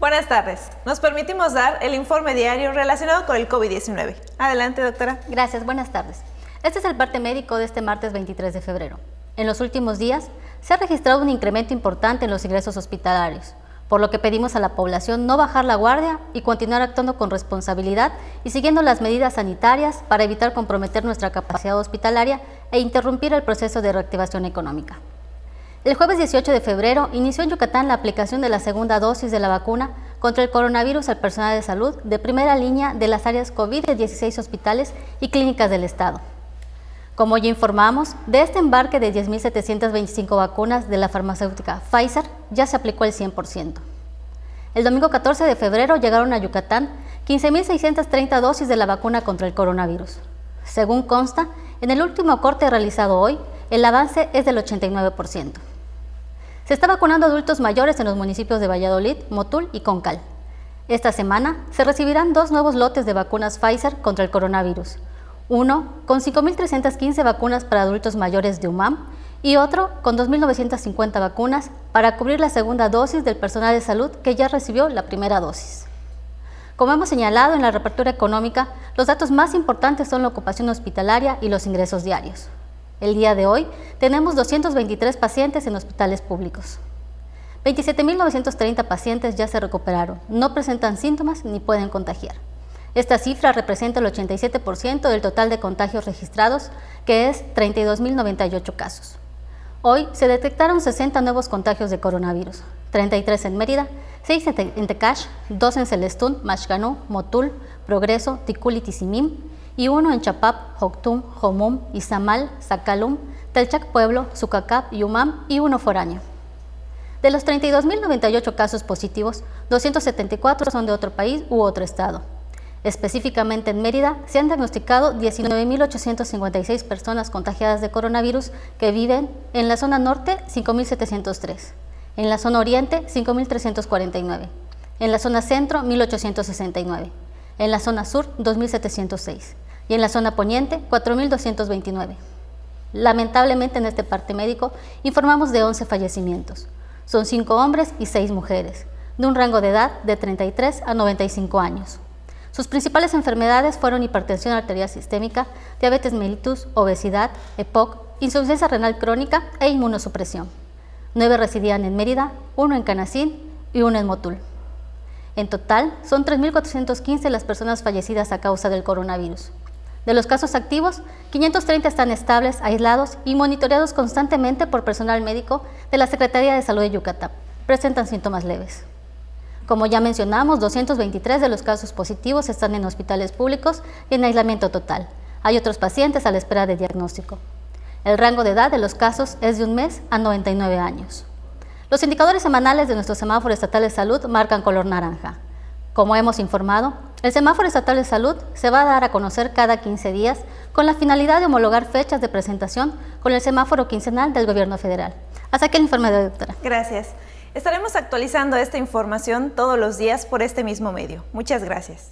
Buenas tardes. Nos permitimos dar el informe diario relacionado con el COVID-19. Adelante, doctora. Gracias, buenas tardes. Este es el parte médico de este martes 23 de febrero. En los últimos días se ha registrado un incremento importante en los ingresos hospitalarios, por lo que pedimos a la población no bajar la guardia y continuar actuando con responsabilidad y siguiendo las medidas sanitarias para evitar comprometer nuestra capacidad hospitalaria e interrumpir el proceso de reactivación económica. El jueves 18 de febrero inició en Yucatán la aplicación de la segunda dosis de la vacuna contra el coronavirus al personal de salud de primera línea de las áreas COVID de 16 hospitales y clínicas del Estado. Como ya informamos, de este embarque de 10.725 vacunas de la farmacéutica Pfizer ya se aplicó el 100%. El domingo 14 de febrero llegaron a Yucatán 15.630 dosis de la vacuna contra el coronavirus. Según consta, en el último corte realizado hoy, el avance es del 89%. Se está vacunando adultos mayores en los municipios de Valladolid, Motul y Concal. Esta semana se recibirán 2 nuevos lotes de vacunas Pfizer contra el coronavirus. Uno con 5.315 vacunas para adultos mayores de UMAM y otro con 2.950 vacunas para cubrir la segunda dosis del personal de salud que ya recibió la primera dosis. Como hemos señalado en la reapertura económica, los datos más importantes son la ocupación hospitalaria y los ingresos diarios. El día de hoy tenemos 223 pacientes en hospitales públicos. 27.930 pacientes ya se recuperaron, no presentan síntomas ni pueden contagiar. Esta cifra representa el 87% del total de contagios registrados, que es 32.098 casos. Hoy se detectaron 60 nuevos contagios de coronavirus, 33 en Mérida, 6 en Tecash, 2 en Celestún, Maxcanú, Motul, Progreso, Ticul y Tizimín, y 1 en Chapap, Joctum, Jomum, Izamal, Zacalum, Telchac Pueblo, Sucacap, Yumam y 1 foráneo. De los 32.098 casos positivos, 274 son de otro país u otro estado. Específicamente en Mérida se han diagnosticado 19.856 personas contagiadas de coronavirus que viven en la zona norte 5.703, en la zona oriente 5.349, en la zona centro 1.869, en la zona sur 2.706 y en la zona poniente 4.229. Lamentablemente en este parte médico informamos de 11 fallecimientos. Son 5 hombres y 6 mujeres, de un rango de edad de 33 a 95 años. Sus principales enfermedades fueron hipertensión arterial sistémica, diabetes mellitus, obesidad, EPOC, insuficiencia renal crónica e inmunosupresión. 9 residían en Mérida, 1 en Canacín y 1 en Motul. En total, son 3.415 las personas fallecidas a causa del coronavirus. De los casos activos, 530 están estables, aislados y monitoreados constantemente por personal médico de la Secretaría de Salud de Yucatán. Presentan síntomas leves. Como ya mencionamos, 223 de los casos positivos están en hospitales públicos y en aislamiento total. Hay otros pacientes a la espera de diagnóstico. El rango de edad de los casos es de 1 mes a 99 años. Los indicadores semanales de nuestro semáforo estatal de salud marcan color naranja. Como hemos informado, el semáforo estatal de salud se va a dar a conocer cada 15 días con la finalidad de homologar fechas de presentación con el semáforo quincenal del Gobierno federal. Hasta aquí el informe de la doctora. Gracias. Estaremos actualizando esta información todos los días por este mismo medio. Muchas gracias.